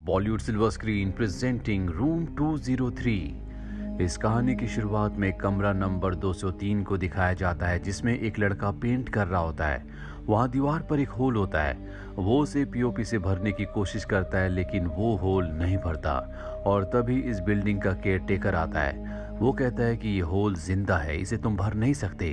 Bollywood silver screen presenting room 203। इस कहानी की शुरुआत में कमरा नंबर 203 को दिखाया जाता है, जिसमें एक लड़का पेंट कर रहा होता है। वहाँ दीवार पर एक होल होता है। वो उसे पीओपी से भरने की कोशिश करता है, लेकिन वो होल नहीं भरता। और तभी इस बिल्डिंग का केयर टेकर आता है। वो कहता है कि ये होल जिंदा है, इसे तुम भर नहीं सकते,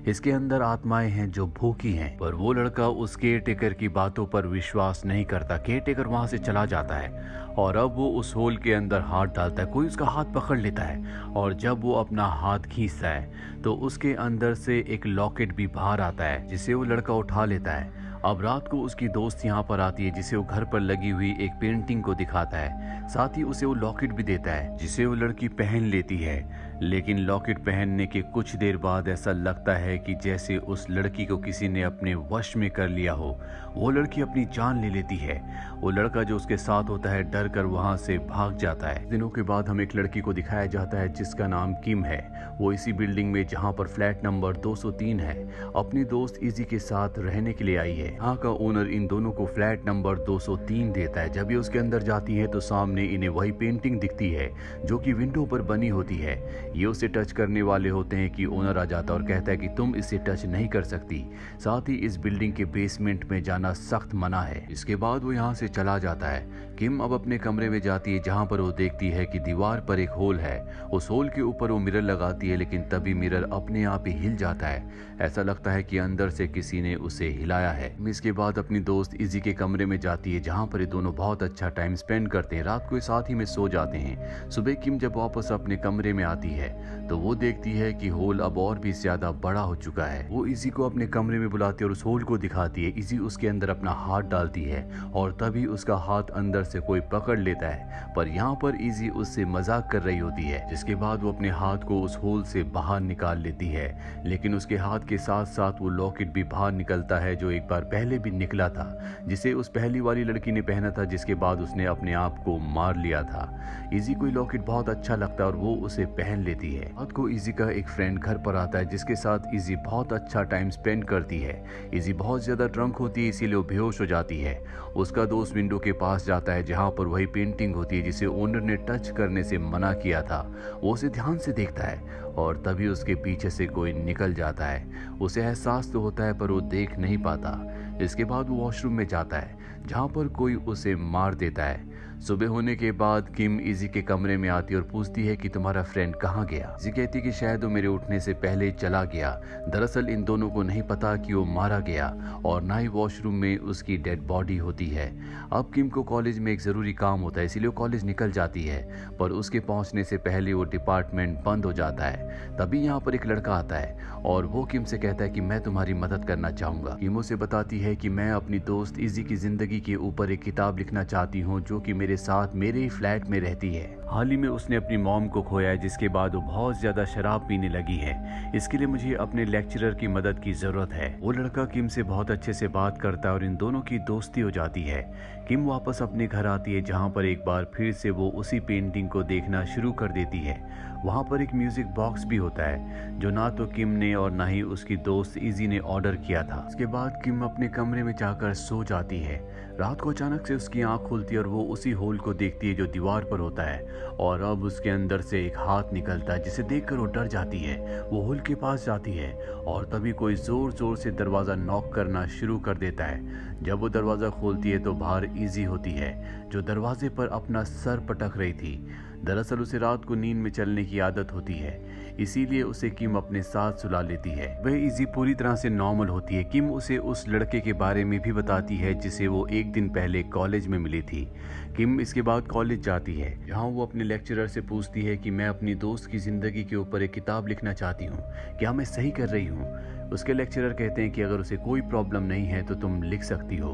इसके अंदर आत्माएं हैं जो भूखी हैं। पर वो लड़का उस केयर टेकर की बातों पर विश्वास नहीं करता। केयर टेकर वहां से चला जाता है और अब वो उस होल के अंदर हाथ डालता है। कोई उसका हाथ पकड़ लेता है और जब वो अपना हाथ खींचता है तो उसके अंदर से एक लॉकेट भी बाहर आता है, जिसे वो लड़का उठा लेता है। अब रात को उसकी दोस्त यहाँ पर आती है, जिसे वो घर पर लगी हुई एक पेंटिंग को दिखाता है। साथ ही उसे वो लॉकेट भी देता है, जिसे वो लड़की पहन लेती है। लेकिन लॉकेट पहनने के कुछ देर बाद ऐसा लगता है कि जैसे उस लड़की को किसी ने अपने वश में कर लिया हो। वो लड़की अपनी जान ले लेती है। वो लड़का जो उसके साथ होता है डर कर वहां से भाग जाता है। दिनों के बाद हम एक लड़की को दिखाया जाता है जिसका नाम किम है। वो इसी बिल्डिंग में, जहां पर फ्लैट नंबर 203 है, अपनी दोस्त इजी के साथ रहने के लिए आई है। यहाँ का ओनर इन दोनों को फ्लैट नंबर 203 देता है। जब ये उसके अंदर जाती है तो सामने इन्हें वही पेंटिंग दिखती है जो कि विंडो पर बनी होती है। ये उसे टच करने वाले होते हैं कि ओनर आ जाता है और कहता है कि तुम इसे टच नहीं कर सकती। साथ ही इस बिल्डिंग के बेसमेंट में जाना सख्त मना है। इसके बाद वो यहाँ से चला जाता है। किम अब अपने कमरे में जाती है, जहाँ पर वो देखती है कि दीवार पर एक होल है। उस होल के ऊपर वो मिरर लगाती है, लेकिन तभी मिरर अपने आप ही हिल जाता है। ऐसा लगता है कि अंदर से किसी ने उसे हिलाया है। इसके बाद अपनी दोस्त इजी के कमरे में जाती है, जहाँ पर ये दोनों बहुत अच्छा टाइम स्पेंड करते हैं। रात को साथ ही में सो जाते हैं। सुबह किम जब वापस अपने कमरे में आती है तो वो देखती है कि होल अब और भी ज्यादा बड़ा हो चुका है। वो इजी को अपने कमरे में बुलाती है और उस होल को दिखाती है। इजी उसके अंदर अपना हाथ डालती है और तभी उसका हाथ अंदर से कोई पकड़ लेता है। पर यहाँ पर इजी उससे मजाक कर रही होती है, जिसके बाद वो अपने हाथ को उस होल से बाहर निकाल लेती है। लेकिन उसके हाथ के साथ साथ वो लॉकेट भी बाहर निकलता है, जो एक बार पहले भी निकला था, जिसे उस पहली वाली लड़की ने पहना था, जिसके बाद उसने अपने आप को मार लिया था। इजी को लॉकेट बहुत अच्छा लगता है और वो उसे पहन लेती है। रात को इजी का एक फ्रेंड घर पर आता है, जिसके साथ इजी बहुत अच्छा टाइम स्पेंड करती है। इजी बहुत ज्यादा ड्रंक होती है, इसीलिए वो बेहोश हो जाती है। उसका दोस्त विंडो के पास जाता है, जहाँ पर वही पेंटिंग होती है जिसे ओनर ने टच करने से मना किया था। वो उसे ध्यान से देखता है और तभी उसके पीछे से कोई निकल जाता है। उसे एहसास तो होता है पर वो देख नहीं पाता। इसके बाद वो वॉशरूम में जाता है, जहाँ पर कोई उसे मार देता है। सुबह होने के बाद किम इजी के कमरे में आती है और पूछती है कि तुम्हारा फ्रेंड कहाँ गया। इजी कहती है कि शायद वो मेरे उठने से पहले चला गया। दरअसल इन दोनों को नहीं पता कि वो मारा गया और ना ही वॉशरूम में उसकी डेड बॉडी होती है। अब किम को कॉलेज में एक जरूरी काम होता है, इसीलिए वो कॉलेज निकल जाती है, पर उसके पहुंचने से पहले वो डिपार्टमेंट बंद हो जाता है। तभी यहाँ पर एक लड़का आता है और वो किम से कहता है कि मैं तुम्हारी मदद करना चाहूंगा। किम उसे बताती है कि मैं अपनी दोस्त इजी की जिंदगी के ऊपर एक किताब लिखना चाहती हूँ, जो कि मेरे साथ मेरे ही फ्लैट में रहती है। हाल ही में उसने अपनी मॉम को खोया है, जिसके बाद वो बहुत ज्यादा शराब पीने लगी है। इसके लिए मुझे अपने लेक्चरर की मदद की जरूरत है। वो लड़का किम से बहुत अच्छे से बात करता है और इन दोनों की दोस्ती हो जाती है। किम वापस अपने घर आती है, जहाँ पर एक बार फिर से वो उसी पेंटिंग को देखना शुरू कर देती है। वहाँ पर एक म्यूजिक बॉक्स भी होता है, जो ना तो किम ने और ना ही उसकी दोस्त इजी ने ऑर्डर किया था। उसके बाद किम अपने कमरे में जाकर सो जाती है। रात को अचानक से उसकी आंख खुलती है और वो उसी होल को देखती है जो दीवार पर होता है, और अब उसके अंदर से एक हाथ निकलता है, जिसे देखकर वो डर जाती है। वो होल के पास जाती है और तभी कोई जोर जोर से दरवाजा नॉक करना शुरू कर देता है। जब वो दरवाजा खोलती है तो बाहर इजी होती है, जो दरवाजे पर अपना सर पटक रही थी। दरअसल उसे रात को नींद में चलने की आदत होती है, इसीलिए उसे किम अपने साथ सुला लेती है। वह इजी पूरी तरह से नॉर्मल होती है। किम उसे उस लड़के के बारे में भी बताती है जिसे वो एक दिन पहले कॉलेज में मिली थी। किम इसके बाद कॉलेज जाती है, जहाँ वो अपने लेक्चरर से पूछती है कि मैं अपनी दोस्त की जिंदगी के ऊपर एक किताब लिखना चाहती हूँ, क्या मैं सही कर रही हूँ। उसके लेक्चरर कहते हैं कि अगर उसे कोई प्रॉब्लम नहीं है तो तुम लिख सकती हो।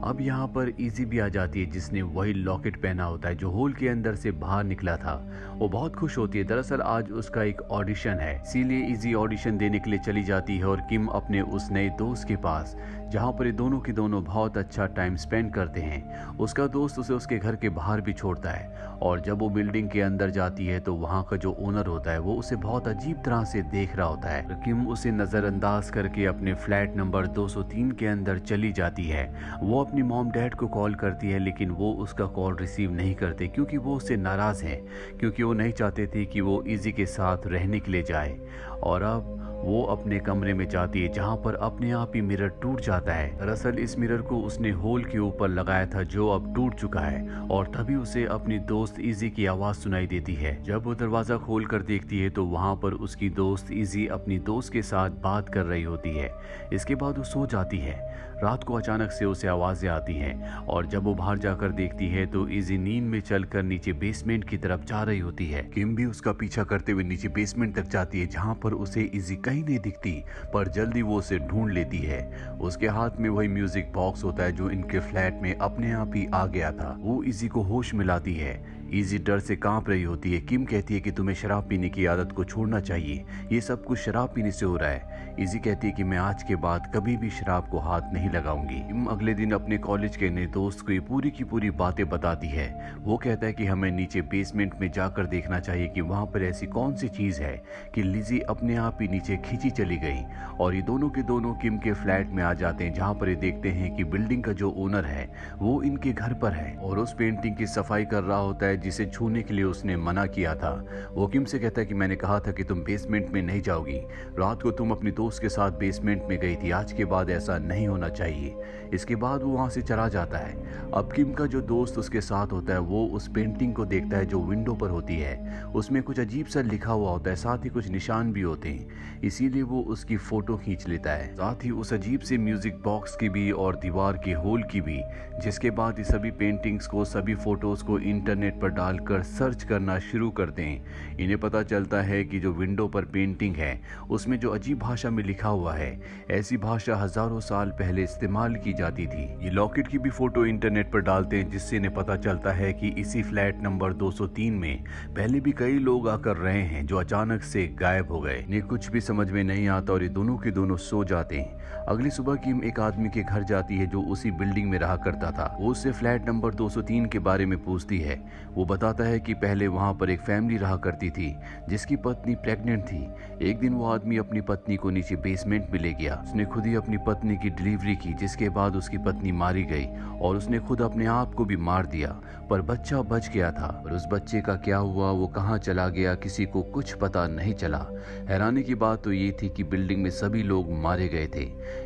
अब यहाँ पर इजी भी आ जाती है, जिसने वही लॉकेट पहना होता है जो होल के अंदर से बाहर निकला था। वो बहुत खुश होती है। दरअसल आज उसका एक ऑडिशन है, इसीलिए इजी ऑडिशन देने के लिए चली जाती है और किम अपने उस नए दोस्त के पास, जहाँ पर ये दोनों के दोनों बहुत अच्छा टाइम स्पेंड करते हैं। उसका दोस्त उसे उसके घर के बाहर भी छोड़ता है और जब वो बिल्डिंग के अंदर जाती है तो वहाँ का जो ओनर होता है वो उसे बहुत अजीब तरह से देख रहा होता है। किम उसे नजरअंदाज क्रॉस करके अपने फ्लैट नंबर 203 के अंदर चली जाती है। वो अपनी मॉम डैड को कॉल करती है, लेकिन वो उसका कॉल रिसीव नहीं करते क्योंकि वो उससे नाराज़ हैं, क्योंकि वो नहीं चाहते थे कि वो इजी के साथ रहने के लिए जाए। और अब वो अपने कमरे में जाती है जहाँ पर अपने आप ही मिरर टूट जाता है। दरअसल इस मिरर को उसने होल के ऊपर लगाया था जो अब टूट चुका है, और तभी उसे अपनी दोस्त इजी की आवाज़ सुनाई देती है। जब वो दरवाज़ा खोल कर देखती है तो वहाँ पर उसकी दोस्त इजी अपनी दोस्त के साथ बात कर रही होती है। इसके बाद वो सो जाती है। रात को अचानक से उसे आवाज़ें आती हैं, और जब वो बाहर जाकर देखती है तो इजी नींद में चलकर नीचे बेसमेंट की तरफ जा रही होती है। किम भी उसका पीछा करते हुए नीचे बेसमेंट तक जाती है जहाँ पर उसे इजी कहीं नहीं दिखती, पर जल्दी वो उसे ढूंढ लेती है। उसके हाथ में वही म्यूजिक बॉक्स होता है जो इनके फ्लैट में अपने आप ही आ गया था। वो इजी को होश में लाती है। इजी डर से कांप रही होती है। किम कहती है कि तुम्हें शराब पीने की आदत को छोड़ना चाहिए, ये सब कुछ शराब पीने से हो रहा है। इजी कहती है कि मैं आज के बाद कभी भी शराब को हाथ नहीं लगाऊंगी। किम अगले दिन अपने कॉलेज के नए दोस्त को ये पूरी की पूरी बातें बताती है। वो कहता है कि हमें नीचे बेसमेंट में जाकर देखना चाहिए कि वहाँ पर ऐसी कौन सी चीज है कि लिजी अपने आप ही नीचे खींची चली गई। और ये दोनों के दोनों किम के फ्लैट में आ जाते हैं जहाँ पर ये देखते हैं कि बिल्डिंग का जो ओनर है वो इनके घर पर है और उस पेंटिंग की सफाई कर रहा होता है जिसे छूने के लिए उसने मना किया था। वो किम से कहता है कि मैंने कहा था कि तुम बेसमेंट में नहीं जाओगी, रात को तुम अपनी दोस्त के साथ बेसमेंट में गई थी, आज के बाद ऐसा नहीं होना चाहिए। इसके बाद वो वहां से चला जाता है। अब किम का जो दोस्त उसके साथ होता है वो उस पेंटिंग को देखता है जो विंडो पर होती है। उसमें कुछ अजीब सा लिखा हुआ होता है, साथ ही कुछ निशान भी होते हैं, इसीलिए वो उसकी फोटो खींच लेता है, साथ ही उस अजीब से म्यूजिक बॉक्स की भी और दीवार के होल की भी। जिसके बाद ये सभी पेंटिंग्स को, सभी फोटोज को इंटरनेट पर डालकर सर्च करना शुरू करते हैं। इन्हें पता चलता है कि जो विंडो पर पेंटिंग है उसमें जो अजीब भाषा में लिखा हुआ है, ऐसी भाषा हजारों साल पहले इस्तेमाल की जाती थी। ये लॉकेट की भी फोटो इंटरनेट पर डालते हैं जिससे इन्हें पता चलता है कि इसी फ्लैट नंबर 203 में पहले भी कई लोग आकर रहे हैं जो अचानक से गायब हो गए। इन्हें कुछ भी समझ में नहीं आता और ये दोनों के दोनों सो जाते हैं। अगली सुबह किम एक आदमी के घर जाती है जो उसी बिल्डिंग में रहा करता था। वो उससे फ्लैट नंबर 203 के बारे में पूछती है। वो बताता है कि पहले वहां पर एक फैमिली रहा करती थी जिसकी पत्नी प्रेग्नेंट थी। एक दिन वो आदमी अपनी पत्नी को नीचे बेसमेंट में ले गया। उसने खुद ही अपनी पत्नी की डिलीवरी की, जिसके बाद उसकी पत्नी मारी गई और उसने खुद अपने आप को भी मार दिया, पर बच्चा बच गया था। और उस बच्चे का क्या हुआ, वो कहाँ चला गया, किसी को कुछ पता नहीं चला। हैरानी की बात तो ये थी कि बिल्डिंग में सभी लोग मारे गए थे।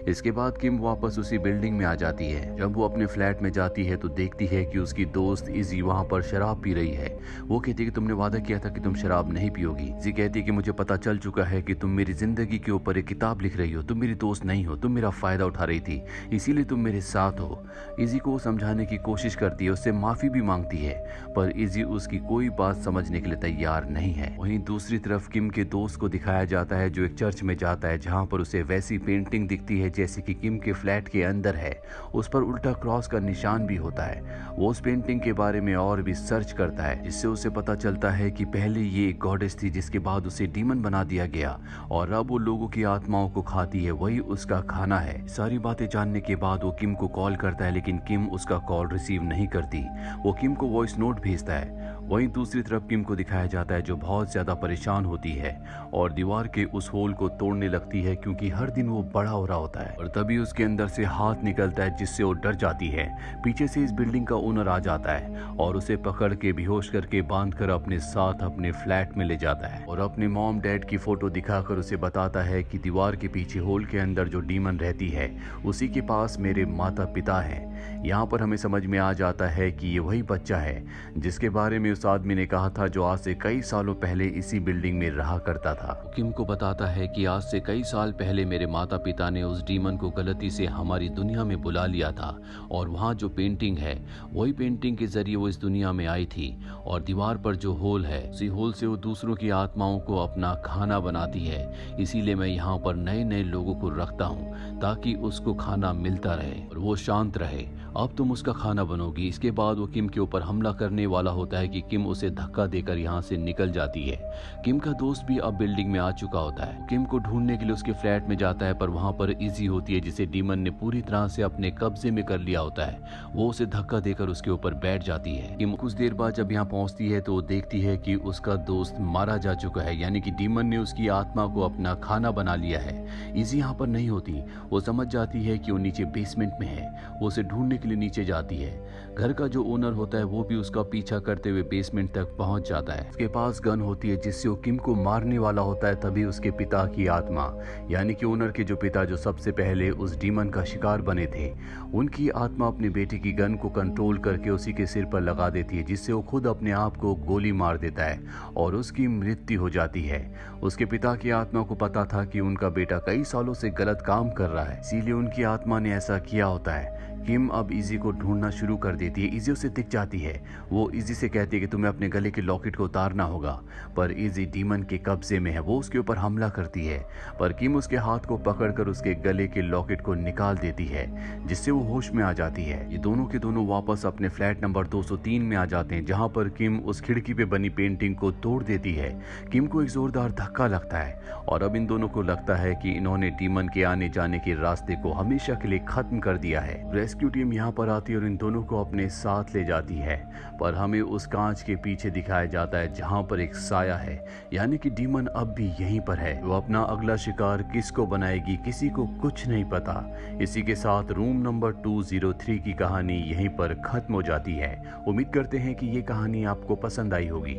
इसके बाद किम वापस उसी बिल्डिंग में आ जाती है। जब वो अपने फ्लैट में जाती है तो देखती है कि उसकी दोस्त इजी वहां पर शराब पी रही है। वो कहती है कि तुमने वादा किया था कि तुम शराब नहीं पियोगी। इजी कहती है कि मुझे पता चल चुका है कि तुम मेरी जिंदगी के ऊपर एक किताब लिख रही हो, तुम मेरी दोस्त नहीं हो, तुम मेरा फायदा उठा रही थी, इसीलिए तुम मेरे साथ हो। इजी को समझाने की कोशिश करती है, उससे माफी भी मांगती है, पर इजी उसकी कोई बात समझने के लिए तैयार नहीं है। वहीं दूसरी तरफ किम के दोस्त को दिखाया जाता है जो एक चर्च में जाता है जहाँ पर उसे वैसी पेंटिंग दिखती है जैसे कि किम के फ्लैट के अंदर है। उस पर उल्टा क्रॉस का निशान भी होता है। वो उस पेंटिंग के बारे में और भी सर्च करता है जिससे उसे पता चलता है कि पहले ये एक गॉडेस थी जिसके बाद उसे डीमन बना दिया गया और अब वो लोगों की आत्माओं को खाती है, वही उसका खाना है। सारी बातें जानने के बाद वो किम को कॉल करता है लेकिन किम उसका कॉल रिसीव नहीं करती। वो किम को वॉइस नोट भेजता है। वहीं दूसरी तरफ किम को दिखाया जाता है जो बहुत ज्यादा परेशान होती है और दीवार के उस होल को तोड़ने लगती है क्योंकि हर दिन वो बड़ा हो रहा होता है। और तभी उसके अंदर से हाथ निकलता है जिससे वो डर जाती है। पीछे से इस बिल्डिंग का ओनर आ जाता है और उसे पकड़ के बेहोश करके बांधकर अपने साथ अपने फ्लैट में ले जाता है और अपने मॉम डैड की फोटो दिखाकर उसे बताता है कि दीवार के पीछे होल के अंदर जो डीमन रहती है उसी के पास मेरे माता पिता हैं। यहाँ पर हमें समझ में आ जाता है कि ये वही बच्चा है जिसके बारे में उस आदमी ने कहा था जो आज से कई सालों पहले इसी बिल्डिंग में रहा करता था। किम को बताता है कि आज से कई साल पहले मेरे माता पिता ने उस डीमन को गलती से हमारी दुनिया में बुला लिया था और वहाँ जो पेंटिंग है वही पेंटिंग के जरिए वो इस दुनिया में आई थी और दीवार पर जो होल है उसी होल से वो दूसरों की आत्माओं को अपना खाना बनाती है। इसीलिए मैं यहाँ पर नए नए लोगों को रखता हूँ ताकि उसको खाना मिलता रहे और वो शांत रहे। अब तुम उसका खाना बनोगी। इसके बाद वो किम के ऊपर हमला करने वाला होता है कि किम उसे धक्का देकर यहाँ से निकल जाती है। किम का दोस्त भी अब बिल्डिंग में आ चुका होता है। किम को ढूंढने के लिए उसके फ्लैट में जाता है, पर वहाँ पर इजी होती है जिसे डीमन ने पूरी तरह से अपने कब्जे में कर लिया होता है। वो उसे धक्का देकर उसके ऊपर बैठ जाती है। किम कुछ देर बाद जब यहाँ पहुंचती है तो देखती है कि उसका दोस्त मारा जा चुका है, यानी कि डीमन ने उसकी आत्मा को अपना खाना बना लिया है। इजी यहाँ पर नहीं होती, वो समझ जाती है कि वो नीचे बेसमेंट में है। वो उसे ढूंढने के लिए नीचे जाती है। घर का जो ओनर होता है वो भी उसका पीछा करते हुए बेसमेंट तक पहुंच जाता है। उसके पास गन होती है जिससे वो किम को मारने वाला होता है। तभी उसके पिता की आत्मा, यानी कि ओनर के जो पिता जो सबसे पहले उस डीमन का शिकार बने थे, उनकी आत्मा अपने बेटे की गन को कंट्रोल करके उसी के सिर पर लगा देती है, जिससे वो खुद अपने आप को गोली मार देता है और उसकी मृत्यु हो जाती है। उसके पिता की आत्मा को पता था कि उनका बेटा कई सालों से गलत काम कर रहा है, इसीलिए उनकी आत्मा ने ऐसा किया होता है। किम अब इजी को ढूंढना शुरू कर देती है। इजी उसे दिख जाती है। वो इजी से कहती है कि तुम्हें अपने गले के लॉकेट को उतारना होगा, पर इजी डीमन के कब्जे में है। वो उसके ऊपर हमला करती है, पर किम उसके हाथ को पकड़कर उसके गले के लॉकेट को निकाल देती है, जिससे वो होश में आ जाती है। ये दोनों के दोनों वापस अपने फ्लैट नंबर 203 में आ जाते हैं, जहां पर किम उस खिड़की पे बनी पेंटिंग को तोड़ देती है। किम को एक जोरदार धक्का लगता है और अब इन दोनों को लगता है कि इन्होंने डीमन के आने जाने के रास्ते को हमेशा के लिए खत्म कर दिया है। रेस्क्यू टीम यहाँ पर आती है और इन दोनों को अपने साथ ले जाती है, पर हमें उस कांच के पीछे दिखाया जाता है जहाँ पर एक साया है, यानी कि डीमन अब भी यहीं पर है। वो अपना अगला शिकार किसको बनाएगी किसी को कुछ नहीं पता। इसी के साथ रूम नंबर 203 की कहानी यहीं पर खत्म हो जाती है। उम्मीद करते हैं कि ये कहानी आपको पसंद आई होगी।